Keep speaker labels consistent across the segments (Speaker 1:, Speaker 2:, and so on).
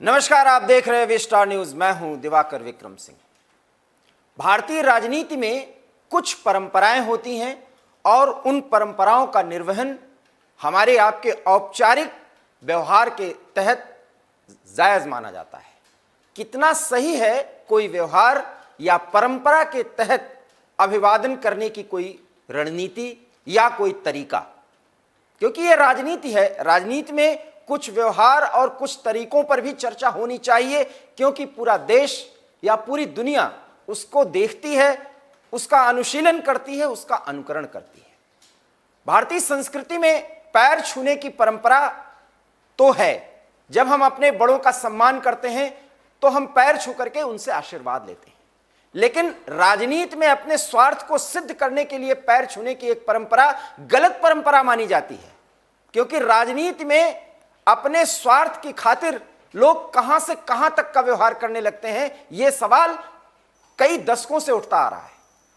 Speaker 1: नमस्कार, आप देख रहे हैं विस्टार न्यूज। मैं हूं दिवाकर विक्रम सिंह। भारतीय राजनीति में कुछ परंपराएं होती हैं और उन परंपराओं का निर्वहन हमारे आपके औपचारिक व्यवहार के तहत जायज माना जाता है। कितना सही है कोई व्यवहार या परंपरा के तहत अभिवादन करने की कोई रणनीति या कोई तरीका, क्योंकि यह राजनीति है। राजनीति में कुछ व्यवहार और कुछ तरीकों पर भी चर्चा होनी चाहिए, क्योंकि पूरा देश या पूरी दुनिया उसको देखती है, उसका अनुशीलन करती है, उसका अनुकरण करती है। भारतीय संस्कृति में पैर छूने की परंपरा तो है। जब हम अपने बड़ों का सम्मान करते हैं तो हम पैर छू करके उनसे आशीर्वाद लेते हैं, लेकिन राजनीति में अपने स्वार्थ को सिद्ध करने के लिए पैर छूने की एक परंपरा गलत परंपरा मानी जाती है, क्योंकि राजनीति में अपने स्वार्थ की खातिर लोग कहां से कहां तक का व्यवहार करने लगते हैं, यह सवाल कई दशकों से उठता आ रहा है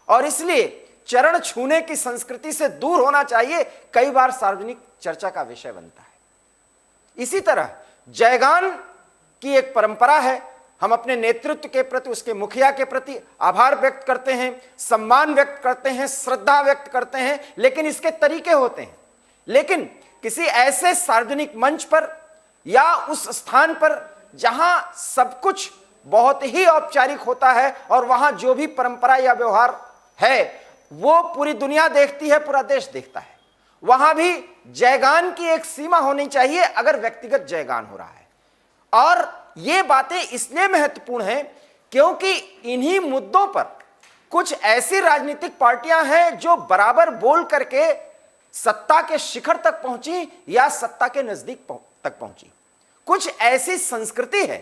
Speaker 1: और इसलिए चरण छूने की संस्कृति से दूर होना चाहिए, कई बार सार्वजनिक चर्चा का विषय बनता है। इसी तरह जयगान की एक परंपरा है। हम अपने नेतृत्व के प्रति, उसके मुखिया के प्रति आभार व्यक्त करते हैं, सम्मान व्यक्त करते हैं, श्रद्धा व्यक्त करते हैं, लेकिन इसके तरीके होते हैं। लेकिन किसी ऐसे सार्वजनिक मंच पर या उस स्थान पर जहां सब कुछ बहुत ही औपचारिक होता है और वहां जो भी परंपरा या व्यवहार है वो पूरी दुनिया देखती है, पूरा देश देखता है, वहां भी जयगान की एक सीमा होनी चाहिए अगर व्यक्तिगत जयगान हो रहा है। और ये बातें इसलिए महत्वपूर्ण हैं क्योंकि इन्हीं मुद्दों पर कुछ ऐसी राजनीतिक पार्टियां हैं जो बराबर बोल करके सत्ता के शिखर तक पहुंची या सत्ता के नजदीक तक पहुंची। कुछ ऐसी संस्कृति है,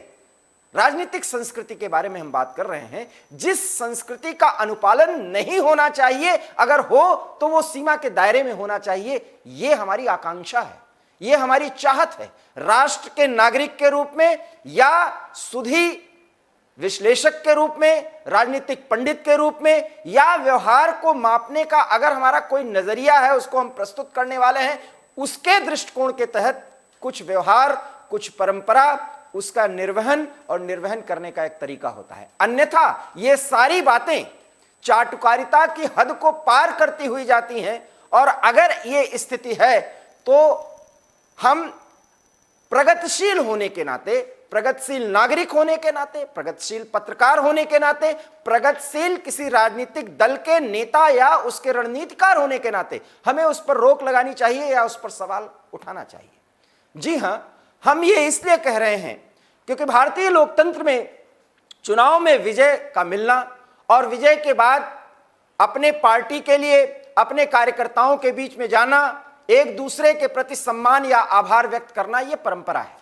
Speaker 1: राजनीतिक संस्कृति के बारे में हम बात कर रहे हैं, जिस संस्कृति का अनुपालन नहीं होना चाहिए, अगर हो तो वो सीमा के दायरे में होना चाहिए। ये हमारी आकांक्षा है, ये हमारी चाहत है, राष्ट्र के नागरिक के रूप में या सुधी विश्लेषक के रूप में, राजनीतिक पंडित के रूप में, या व्यवहार को मापने का अगर हमारा कोई नजरिया है, उसको हम प्रस्तुत करने वाले हैं, उसके दृष्टिकोण के तहत कुछ व्यवहार, कुछ परंपरा, उसका निर्वहन और निर्वहन करने का एक तरीका होता है। अन्यथा ये सारी बातें चाटुकारिता की हद को पार करती हुई जाती हैं और अगर ये स्थिति है तो हम प्रगतिशील होने के नाते, प्रगतिशील नागरिक होने के नाते, प्रगतिशील पत्रकार होने के नाते, प्रगतिशील किसी राजनीतिक दल के नेता या उसके रणनीतिकार होने के नाते हमें उस पर रोक लगानी चाहिए या उस पर सवाल उठाना चाहिए। जी हां, हम ये इसलिए कह रहे हैं क्योंकि भारतीय लोकतंत्र में चुनाव में विजय का मिलना और विजय के बाद अपने पार्टी के लिए, अपने कार्यकर्ताओं के बीच में जाना, एक दूसरे के प्रति सम्मान या आभार व्यक्त करना, यह परंपरा है।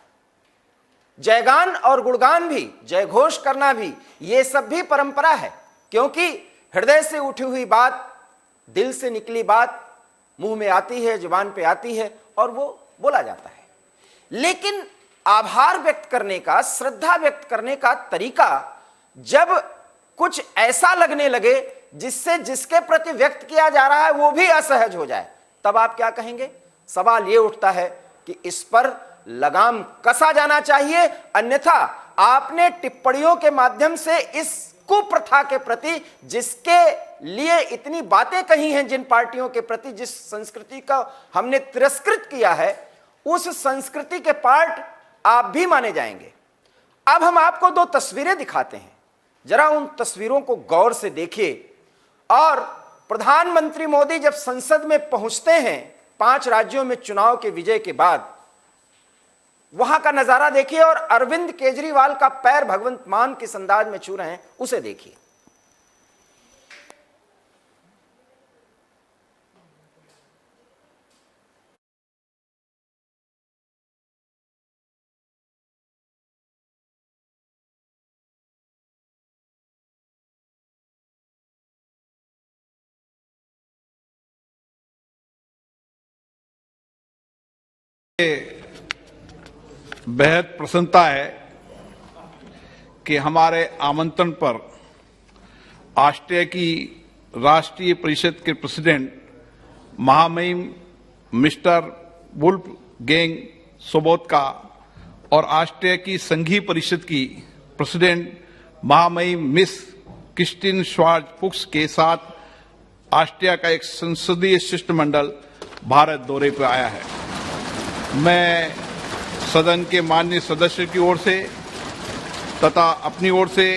Speaker 1: जयगान और गुणगान भी, जय घोष करना भी, ये सब भी परंपरा है, क्योंकि हृदय से उठी हुई बात, दिल से निकली बात मुंह में आती है, जुबान पे आती है और वो बोला जाता है। लेकिन आभार व्यक्त करने का, श्रद्धा व्यक्त करने का तरीका जब कुछ ऐसा लगने लगे जिससे जिसके प्रति व्यक्त किया जा रहा है वो भी असहज हो जाए, तब आप क्या कहेंगे? सवाल ये उठता है कि इस पर लगाम कसा जाना चाहिए, अन्यथा आपने टिप्पणियों के माध्यम से इस कुप्रथा के प्रति, जिसके लिए इतनी बातें कही हैं, जिन पार्टियों के प्रति, जिस संस्कृति का हमने तिरस्कृत किया है, उस संस्कृति के पार्ट आप भी माने जाएंगे। अब हम आपको दो तस्वीरें दिखाते हैं, जरा उन तस्वीरों को गौर से देखिए। और प्रधानमंत्री मोदी जब संसद में पहुंचते हैं 5 राज्यों में चुनाव के विजय के बाद, वहां का नजारा देखिए और अरविंद केजरीवाल का पैर भगवंत मान किस अंदाज में छू रहे हैं उसे देखिए।
Speaker 2: बेहद प्रसन्नता है कि हमारे आमंत्रण पर ऑस्ट्रिया की राष्ट्रीय परिषद के प्रेसिडेंट महामहिम मिस्टर वुल्फ गेंग सोबोत्का और ऑस्ट्रिया की संघीय परिषद की प्रेसिडेंट महामहिम मिस क्रिस्टिन श्वार्ज फुक्स के साथ ऑस्ट्रिया का एक संसदीय शिष्टमंडल भारत दौरे पर आया है। मैं सदन के माननीय सदस्य की ओर से तथा अपनी ओर से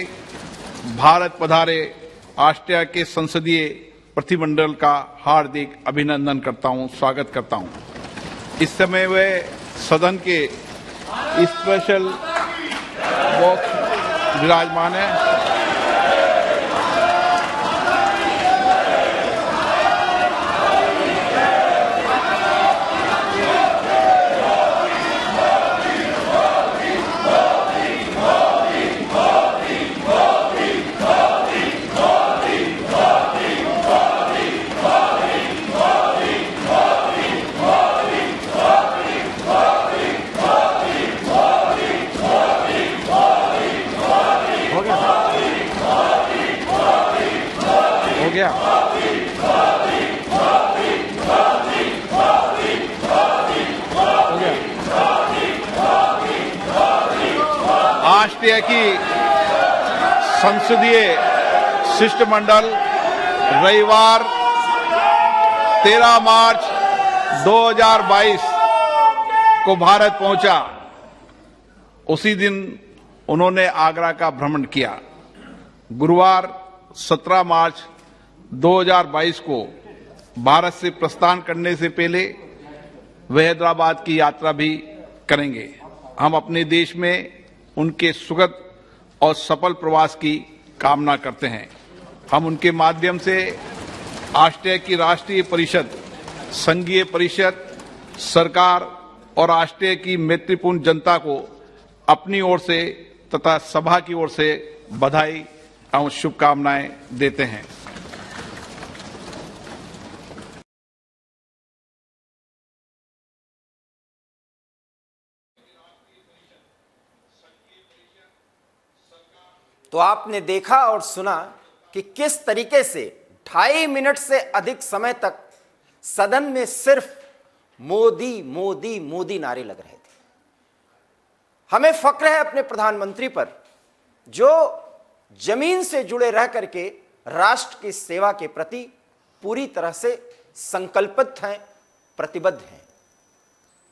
Speaker 2: भारत पधारे ऑस्ट्रिया के संसदीय प्रतिनिधिमंडल का हार्दिक अभिनंदन करता हूं, स्वागत करता हूं। इस समय वे सदन के स्पेशल बॉक्स विराजमान है। हो गया। ऑस्ट्रिया की संसदीय शिष्टमंडल रविवार 13 मार्च 2022 को भारत पहुंचा। उसी दिन उन्होंने आगरा का भ्रमण किया। गुरुवार 17 मार्च 2022 को भारत से प्रस्थान करने से पहले वे हैदराबाद की यात्रा भी करेंगे। हम अपने देश में उनके सुखद और सफल प्रवास की कामना करते हैं। हम उनके माध्यम से ऑस्ट्रिया की राष्ट्रीय परिषद, संघीय परिषद, सरकार और ऑस्ट्रिया की मैत्रीपूर्ण जनता को अपनी ओर से तथा सभा की ओर से बधाई और शुभकामनाएं देते हैं।
Speaker 1: तो आपने देखा और सुना कि किस तरीके से 2.5 मिनट से अधिक समय तक सदन में सिर्फ मोदी मोदी मोदी नारे लग रहे थे। हमें फक्र है अपने प्रधानमंत्री पर, जो जमीन से जुड़े रह करके राष्ट्र की सेवा के प्रति पूरी तरह से संकल्पित हैं, प्रतिबद्ध हैं।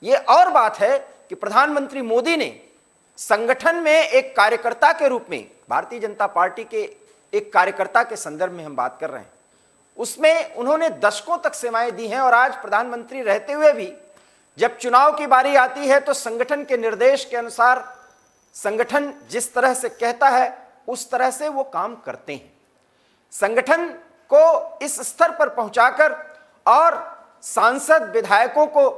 Speaker 1: यह और बात है कि प्रधानमंत्री मोदी ने संगठन में एक कार्यकर्ता के रूप में, भारतीय जनता पार्टी के एक कार्यकर्ता के संदर्भ में हम बात कर रहे हैं, उसमें उन्होंने दशकों तक सेवाएं दी हैं। और आज प्रधानमंत्री रहते हुए भी जब चुनाव की बारी आती है तो संगठन के निर्देश के अनुसार संगठन जिस तरह से कहता है उस तरह से वो काम करते हैं। संगठन को इस स्तर पर पहुंचाकर और सांसद विधायकों को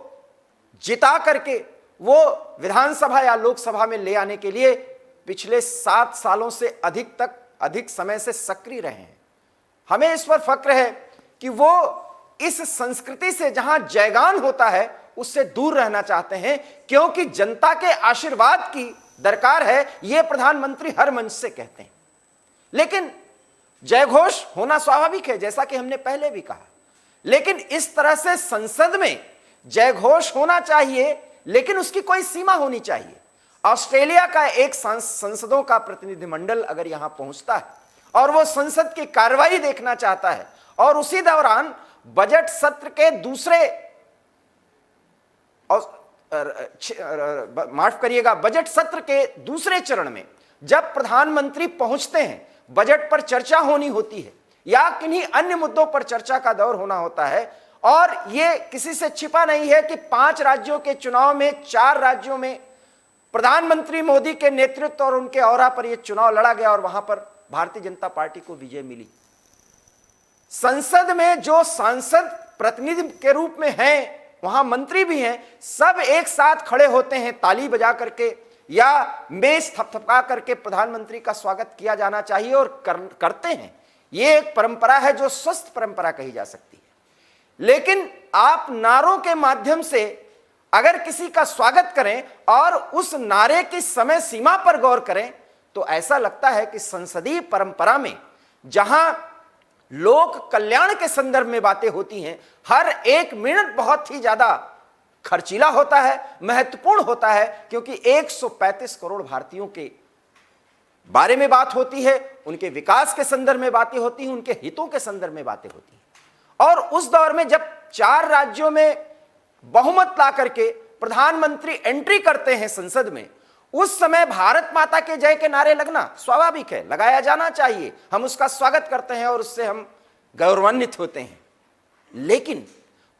Speaker 1: जिता करके वो विधानसभा या लोकसभा में ले आने के लिए पिछले 7 सालों से अधिक समय से सक्रिय रहे हैं। हमें इस पर फक्र है कि वो इस संस्कृति से जहां जयगान होता है उससे दूर रहना चाहते हैं, क्योंकि जनता के आशीर्वाद की दरकार है, ये प्रधानमंत्री हर मंच से कहते हैं। लेकिन जयघोष होना स्वाभाविक है, जैसा कि हमने पहले भी कहा, लेकिन इस तरह से संसद में जयघोष होना चाहिए, लेकिन उसकी कोई सीमा होनी चाहिए। ऑस्ट्रेलिया का एक संसदों का प्रतिनिधिमंडल अगर यहां पहुंचता है और वो संसद की कार्रवाई देखना चाहता है और उसी दौरान बजट सत्र के बजट सत्र के दूसरे चरण में जब प्रधानमंत्री पहुंचते हैं, बजट पर चर्चा होनी होती है या किन्हीं अन्य मुद्दों पर चर्चा का दौर होना होता है, और ये किसी से छिपा नहीं है कि 5 राज्यों के चुनाव में 4 राज्यों में प्रधानमंत्री मोदी के नेतृत्व और उनके औरा पर यह चुनाव लड़ा गया और वहां पर भारतीय जनता पार्टी को विजय मिली। संसद में जो सांसद प्रतिनिधि के रूप में हैं, वहां मंत्री भी हैं, सब एक साथ खड़े होते हैं, ताली बजा करके या मेज थपथपा करके प्रधानमंत्री का स्वागत किया जाना चाहिए और करते हैं। यह एक परंपरा है जो स्वस्थ परंपरा कही जा सकती है। लेकिन आप नारों के माध्यम से अगर किसी का स्वागत करें और उस नारे की समय सीमा पर गौर करें तो ऐसा लगता है कि संसदीय परंपरा में जहां लोक कल्याण के संदर्भ में बातें होती हैं, हर 1 मिनट बहुत ही ज्यादा खर्चीला होता है, महत्वपूर्ण होता है, क्योंकि 135 करोड़ भारतीयों के बारे में बात होती है, उनके विकास के संदर्भ में बातें होती हैं, उनके हितों के संदर्भ में बातें होती हैं। और उस दौर में जब 4 राज्यों में बहुमत ला करके प्रधानमंत्री एंट्री करते हैं संसद में, उस समय भारत माता के जय के नारे लगना स्वाभाविक है, लगाया जाना चाहिए, हम उसका स्वागत करते हैं और उससे हम गौरवान्वित होते हैं। लेकिन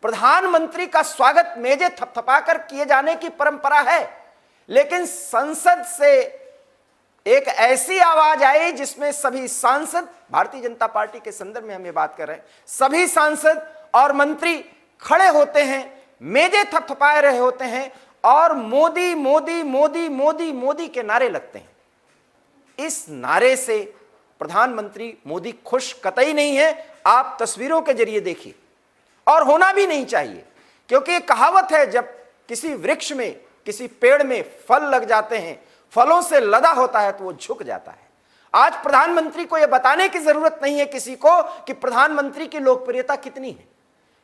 Speaker 1: प्रधानमंत्री का स्वागत मेजे थपथपाकर किए जाने की परंपरा है, लेकिन संसद से एक ऐसी आवाज आई जिसमें सभी सांसद, भारतीय जनता पार्टी के संदर्भ में हम ये बात कर रहे हैं, सभी सांसद और मंत्री खड़े होते हैं, मेजे थपथपाए रहे होते हैं और मोदी मोदी मोदी मोदी मोदी के नारे लगते हैं। इस नारे से प्रधानमंत्री मोदी खुश कतई नहीं है, आप तस्वीरों के जरिए देखिए, और होना भी नहीं चाहिए, क्योंकि एक कहावत है, जब किसी वृक्ष में, किसी पेड़ में फल लग जाते हैं, फलों से लदा होता है तो वो झुक जाता है। आज प्रधानमंत्री को यह बताने की जरूरत नहीं है किसी को कि प्रधानमंत्री की लोकप्रियता कितनी है,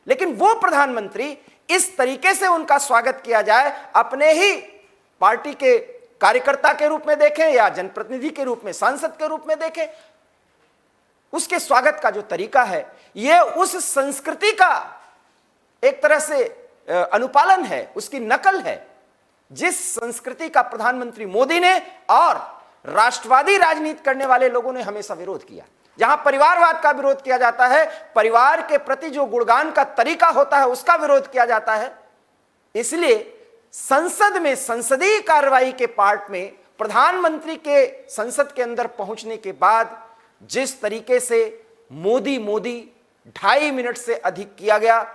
Speaker 1: लेकिन वो प्रधानमंत्री इस तरीके से उनका स्वागत किया जाए, अपने ही पार्टी के कार्यकर्ता के रूप में देखें या जनप्रतिनिधि के रूप में, सांसद के रूप में देखें, उसके स्वागत का जो तरीका है यह उस संस्कृति का एक तरह से अनुपालन है, उसकी नकल है, जिस संस्कृति का प्रधानमंत्री मोदी ने और राष्ट्रवादी राजनीति करने वाले लोगों ने हमेशा विरोध किया। जहां परिवारवाद का विरोध किया जाता है, परिवार के प्रति जो गुणगान का तरीका होता है उसका विरोध किया जाता है। इसलिए संसद में, संसदीय कार्रवाई के पार्ट में प्रधानमंत्री के संसद के अंदर पहुंचने के बाद जिस तरीके से मोदी मोदी 2.5 मिनट से अधिक किया गया,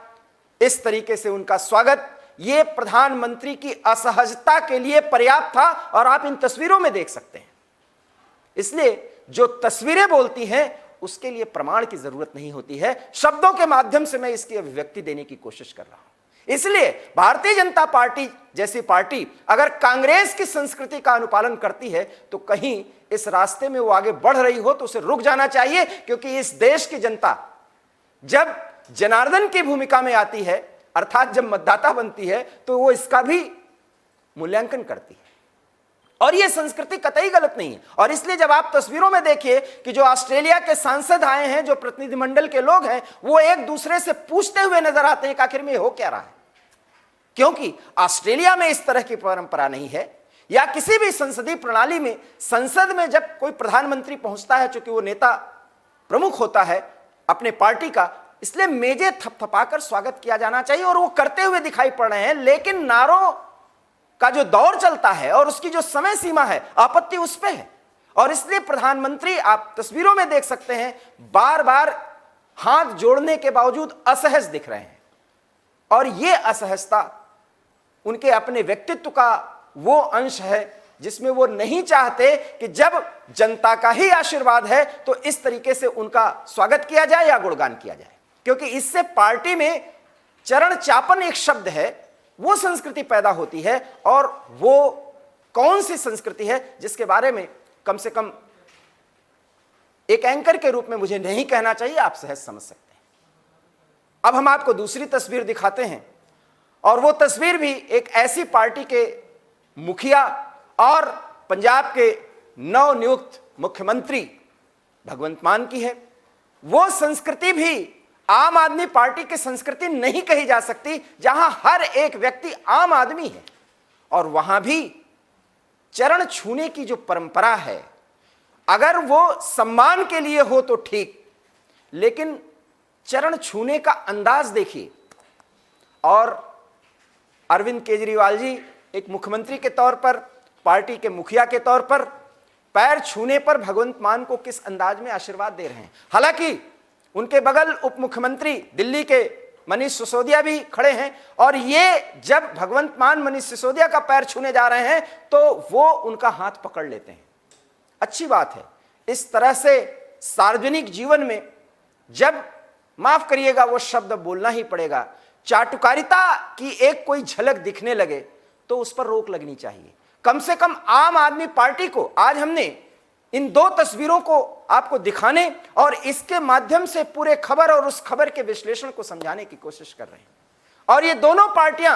Speaker 1: इस तरीके से उनका स्वागत, यह प्रधानमंत्री की असहजता के लिए पर्याप्त था, और आप इन तस्वीरों में देख सकते हैं। इसलिए जो तस्वीरें बोलती हैं उसके लिए प्रमाण की जरूरत नहीं होती है, शब्दों के माध्यम से मैं इसकी अभिव्यक्ति देने की कोशिश कर रहा हूं। इसलिए भारतीय जनता पार्टी जैसी पार्टी अगर कांग्रेस की संस्कृति का अनुपालन करती है तो कहीं इस रास्ते में वो आगे बढ़ रही हो तो उसे रुक जाना चाहिए, क्योंकि इस देश की जनता जब जनार्दन की भूमिका में आती है, अर्थात जब मतदाता बनती है, तो वो इसका भी मूल्यांकन करती है, और यह संस्कृति कतई गलत नहीं है। और इसलिए जब आप तस्वीरों में देखिए कि जो ऑस्ट्रेलिया के सांसद आए हैं, जो प्रतिनिधिमंडल के लोग हैं, वो एक दूसरे से पूछते हुए नजर आते हैं कि आखिर में हो क्या रहा है, क्योंकि ऑस्ट्रेलिया में इस तरह की परंपरा नहीं है, या किसी भी संसदीय प्रणाली में संसद में जब कोई प्रधानमंत्री पहुंचता है, चूंकि वो नेता प्रमुख होता है अपने पार्टी का, इसलिए मेजे थपथपाकर स्वागत किया जाना चाहिए, और वो करते हुए दिखाई पड़ रहे हैं। लेकिन नारों का जो दौर चलता है और उसकी जो समय सीमा है, आपत्ति उस पे है, और इसलिए प्रधानमंत्री, आप तस्वीरों में देख सकते हैं, बार बार हाथ जोड़ने के बावजूद असहज दिख रहे हैं, और यह असहजता उनके अपने व्यक्तित्व का वो अंश है जिसमें वो नहीं चाहते कि जब जनता का ही आशीर्वाद है तो इस तरीके से उनका स्वागत किया जाए या गुणगान किया जाए, क्योंकि इससे पार्टी में चरण चापन एक शब्द है, वो संस्कृति पैदा होती है, और वो कौन सी संस्कृति है जिसके बारे में कम से कम एक एंकर के रूप में मुझे नहीं कहना चाहिए, आप सहज समझ सकते हैं। अब हम आपको दूसरी तस्वीर दिखाते हैं, और वो तस्वीर भी एक ऐसी पार्टी के मुखिया और पंजाब के नवनियुक्त मुख्यमंत्री भगवंत मान की है। वो संस्कृति भी आम आदमी पार्टी की संस्कृति नहीं कही जा सकती, जहां हर एक व्यक्ति आम आदमी है, और वहां भी चरण छूने की जो परंपरा है, अगर वो सम्मान के लिए हो तो ठीक, लेकिन चरण छूने का अंदाज देखिए। और अरविंद केजरीवाल जी एक मुख्यमंत्री के तौर पर, पार्टी के मुखिया के तौर पर पैर छूने पर भगवंत मान को किस अंदाज में आशीर्वाद दे रहे हैं। हालांकि उनके बगल उप मुख्यमंत्री दिल्ली के मनीष सिसोदिया भी खड़े हैं, और ये जब भगवंत मान मनीष सिसोदिया का पैर छूने जा रहे हैं तो वो उनका हाथ पकड़ लेते हैं। अच्छी बात है, इस तरह से सार्वजनिक जीवन में जब, माफ करिएगा वो शब्द बोलना ही पड़ेगा, चाटुकारिता की एक कोई झलक दिखने लगे तो उस पर रोक लगनी चाहिए। कम से कम आम आदमी पार्टी को आज हमने इन 2 तस्वीरों को आपको दिखाने और इसके माध्यम से पूरे खबर और उस खबर के विश्लेषण को समझाने की कोशिश कर रहे हैं। और ये दोनों पार्टियां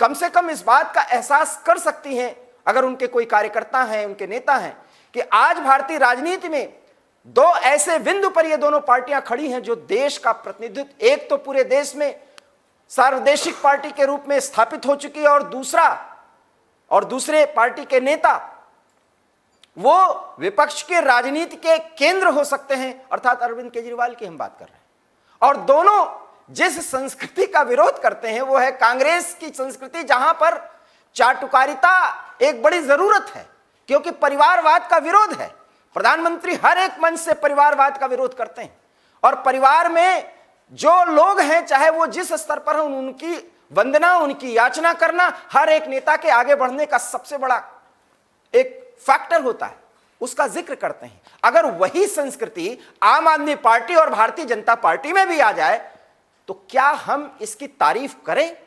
Speaker 1: कम से कम इस बात का एहसास कर सकती हैं, अगर उनके कोई कार्यकर्ता हैं, उनके नेता हैं, कि आज भारतीय राजनीति में दो ऐसे बिंदु पर ये दोनों पार्टियां खड़ी हैं जो देश का प्रतिनिधित्व, एक तो पूरे देश में सार्वदेशिक पार्टी के रूप में स्थापित हो चुकी है, और दूसरे पार्टी के नेता वो विपक्ष के राजनीति के केंद्र हो सकते हैं, अर्थात अरविंद केजरीवाल की हम बात कर रहे हैं। और दोनों जिस संस्कृति का विरोध करते हैं वो है कांग्रेस की संस्कृति, जहां पर चाटुकारिता एक बड़ी जरूरत है, क्योंकि परिवारवाद का विरोध है। प्रधानमंत्री हर एक मंच से परिवारवाद का विरोध करते हैं, और परिवार में जो लोग हैं, चाहे वो जिस स्तर पर हैं, उनकी वंदना, उनकी याचना करना हर एक नेता के आगे बढ़ने का सबसे बड़ा एक फैक्टर होता है, उसका जिक्र करते हैं। अगर वही संस्कृति आम आदमी पार्टी और भारतीय जनता पार्टी में भी आ जाए तो क्या हम इसकी तारीफ करें?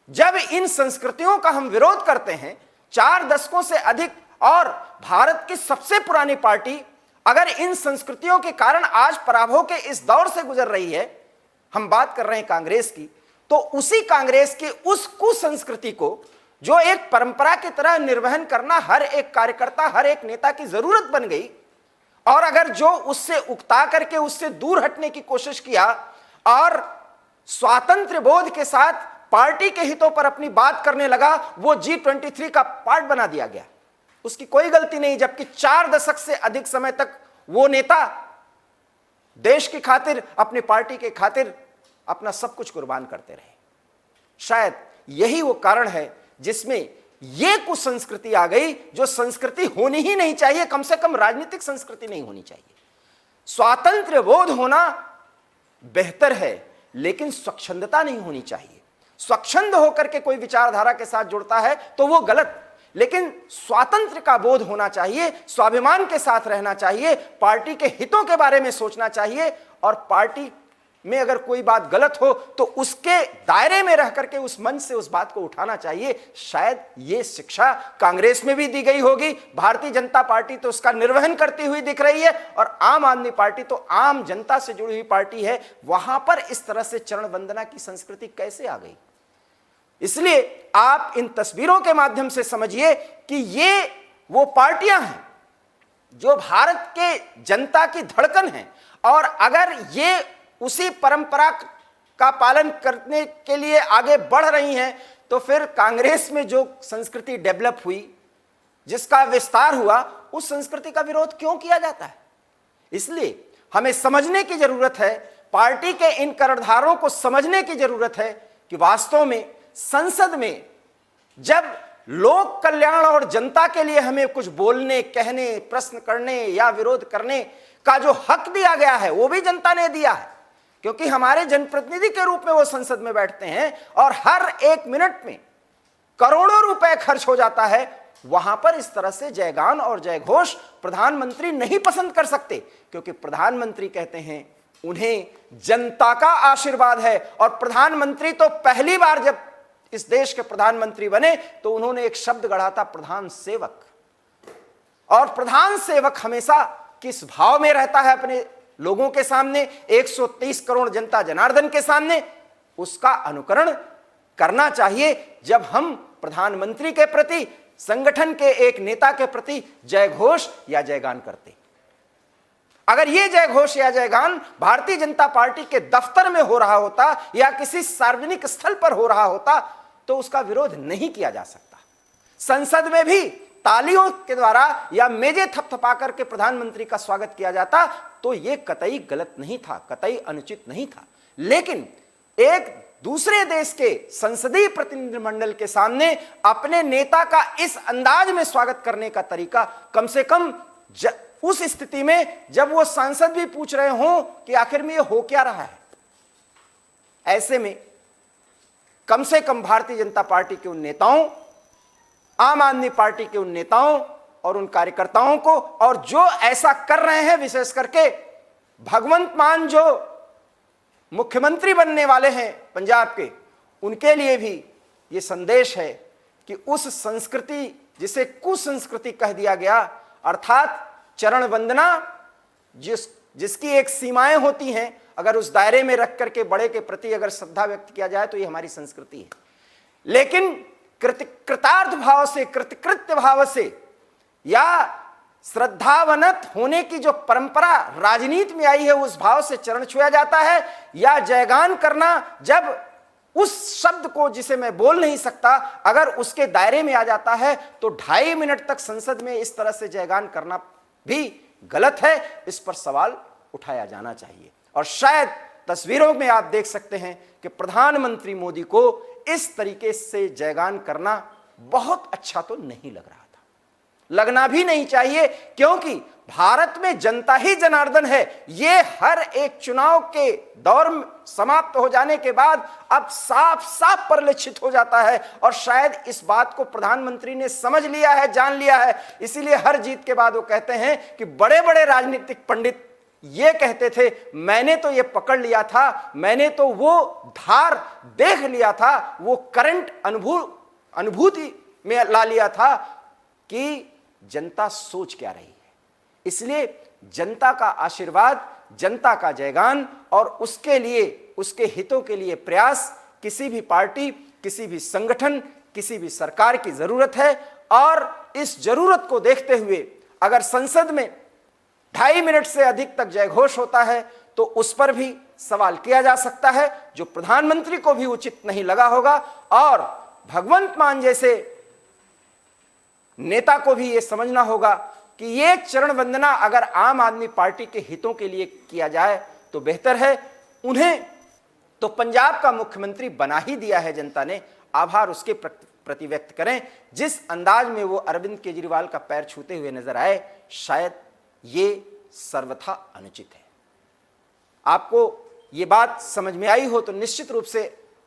Speaker 1: जब इन संस्कृतियों का हम विरोध करते हैं, 4 दशकों से अधिक और भारत की सबसे पुरानी पार्टी अगर इन संस्कृतियों के कारण आज पराभव के इस दौर से गुजर रही है, हम बात कर रहे हैं कांग्रेस की, तो उसी कांग्रेस की उस कुसंस्कृति को जो एक परंपरा की तरह निर्वहन करना हर एक कार्यकर्ता, हर एक नेता की जरूरत बन गई, और अगर जो उससे उकता करके उससे दूर हटने की कोशिश किया और स्वातंत्र्य बोध के साथ पार्टी के हितों पर अपनी बात करने लगा, वो G23 का पार्ट बना दिया गया। उसकी कोई गलती नहीं, जबकि 4 दशक से अधिक समय तक वो नेता देश की खातिर, अपनी पार्टी के खातिर अपना सब कुछ कुर्बान करते रहे। शायद यही वो कारण है जिसमें ये कुछ संस्कृति आ गई जो संस्कृति होनी ही नहीं चाहिए, कम से कम राजनीतिक संस्कृति नहीं होनी चाहिए। स्वातंत्र्य बोध होना बेहतर है, लेकिन स्वच्छंदता नहीं होनी चाहिए। स्वच्छंद होकर के कोई विचारधारा के साथ जुड़ता है तो वो गलत, लेकिन स्वातंत्र्य का बोध होना चाहिए, स्वाभिमान के साथ रहना चाहिए, पार्टी के हितों के बारे में सोचना चाहिए, और पार्टी में अगर कोई बात गलत हो तो उसके दायरे में रह करके उस मंच से उस बात को उठाना चाहिए। शायद ये शिक्षा कांग्रेस में भी दी गई होगी। भारतीय जनता पार्टी तो उसका निर्वहन करती हुई दिख रही है, और आम आदमी पार्टी तो आम जनता से जुड़ी हुई पार्टी है, वहां पर इस तरह से चरण वंदना की संस्कृति कैसे आ गई? इसलिए आप इन तस्वीरों के माध्यम से समझिए कि ये वो पार्टियां हैं जो भारत के जनता की धड़कन है, और अगर ये उसी परंपरा का पालन करने के लिए आगे बढ़ रही हैं, तो फिर कांग्रेस में जो संस्कृति डेवलप हुई, जिसका विस्तार हुआ, उस संस्कृति का विरोध क्यों किया जाता है? इसलिए हमें समझने की जरूरत है, पार्टी के इन कर्णधारों को समझने की जरूरत है कि वास्तव में संसद में जब लोक कल्याण और जनता के लिए हमें कुछ बोलने, कहने, प्रश्न करने या विरोध करने का जो हक दिया गया है, वो भी जनता ने दिया है, क्योंकि हमारे जनप्रतिनिधि के रूप में वो संसद में बैठते हैं, और हर एक मिनट में करोड़ों रुपए खर्च हो जाता है। वहां पर इस तरह से जयगान और जयघोष प्रधानमंत्री नहीं पसंद कर सकते, क्योंकि प्रधानमंत्री कहते हैं उन्हें जनता का आशीर्वाद है। और प्रधानमंत्री तो पहली बार जब इस देश के प्रधानमंत्री बने तो उन्होंने एक शब्द गढ़ा था, प्रधान सेवक। और प्रधान सेवक हमेशा किस भाव में रहता है अपने लोगों के सामने, 130 करोड़ जनता जनार्दन के सामने, उसका अनुकरण करना चाहिए। जब हम प्रधानमंत्री के प्रति, संगठन के एक नेता के प्रति जयघोष या जयगान करते, अगर यह जयघोष या जयगान भारतीय जनता पार्टी के दफ्तर में हो रहा होता या किसी सार्वजनिक स्थल पर हो रहा होता तो उसका विरोध नहीं किया जा सकता। संसद में भी तालियों के द्वारा या मेजे थपथपा करके प्रधानमंत्री का स्वागत किया जाता तो यह कतई गलत नहीं था, कतई अनुचित नहीं था। लेकिन एक दूसरे देश के संसदीय प्रतिनिधिमंडल के सामने अपने नेता का इस अंदाज में स्वागत करने का तरीका, कम से कम उस स्थिति में जब वो सांसद भी पूछ रहे हों कि आखिर में ये हो क्या रहा है, ऐसे में कम से कम भारतीय जनता पार्टी के उन नेताओं, आम आदमी पार्टी के उन नेताओं और उन कार्यकर्ताओं को, और जो ऐसा कर रहे हैं, विशेष करके भगवंत मान जो मुख्यमंत्री बनने वाले हैं पंजाब के, उनके लिए भी ये संदेश है कि उस संस्कृति जिसे कुसंस्कृति कह दिया गया, अर्थात चरण वंदना, जिसकी एक सीमाएं होती हैं, अगर उस दायरे में रख करके बड़े के प्रति अगर श्रद्धा व्यक्त किया जाए तो ये हमारी संस्कृति है। लेकिन कृतार्थ भाव से, कृतकृत्य भाव से या श्रद्धावनत होने की जो परंपरा राजनीति में आई है, उस भाव से चरण छुआ जाता है, या जयगान करना जब उस शब्द को जिसे मैं बोल नहीं सकता अगर उसके दायरे में आ जाता है तो 2.5 मिनट तक संसद में इस तरह से जयगान करना भी गलत है। इस पर सवाल उठाया जाना चाहिए। और शायद तस्वीरों में आप देख सकते हैं कि प्रधानमंत्री मोदी को इस तरीके से जयगान करना बहुत अच्छा तो नहीं लग रहा था, लगना भी नहीं चाहिए, क्योंकि भारत में जनता ही जनार्दन है। ये हर एक चुनाव के दौर समाप्त हो जाने के बाद अब साफ साफ परिलक्षित हो जाता है, और शायद इस बात को प्रधानमंत्री ने समझ लिया है, जान लिया है। इसीलिए हर जीत के बाद वो कहते हैं कि बड़े बड़े राजनीतिक पंडित ये कहते थे, मैंने तो ये पकड़ लिया था, मैंने तो वो धार देख लिया था, वो करंट अनुभूति में ला लिया था कि जनता सोच क्या रही है। इसलिए जनता का आशीर्वाद, जनता का जयगान और उसके लिए, उसके हितों के लिए प्रयास किसी भी पार्टी, किसी भी संगठन, किसी भी सरकार की जरूरत है। और इस जरूरत को देखते हुए अगर संसद में 2.5 मिनट से अधिक तक जयघोष होता है तो उस पर भी सवाल किया जा सकता है, जो प्रधानमंत्री को भी उचित नहीं लगा होगा। और भगवंत मान जैसे नेता को भी यह समझना होगा कि यह चरण वंदना अगर आम आदमी पार्टी के हितों के लिए किया जाए तो बेहतर है। उन्हें तो पंजाब का मुख्यमंत्री बना ही दिया है जनता ने, आभार उसके प्रति व्यक्त करें। जिस अंदाज में वो अरविंद केजरीवाल का पैर छूते हुए नजर आए, शायद ये सर्वथा अनुचित है। आपको ये बात समझ में आई हो तो निश्चित रूप से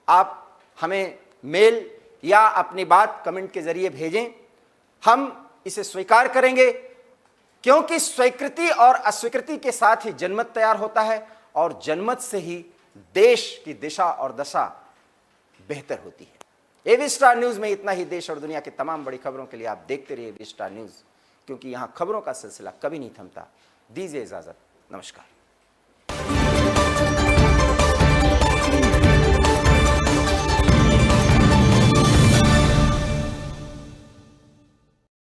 Speaker 1: आप हमें मेल या अपनी बात कमेंट के जरिए भेजें, हम इसे स्वीकार करेंगे, क्योंकि स्वीकृति और अस्वीकृति के साथ ही जनमत तैयार होता है, और जनमत से ही देश की दिशा और दशा बेहतर होती है। एबी स्टार न्यूज में इतना ही। देश और दुनिया की तमाम बड़ी खबरों के लिए आप देखते रहिए एबी स्टार न्यूज, क्योंकि यहां खबरों का सिलसिला कभी नहीं थमता। दीजिए इजाजत, नमस्कार।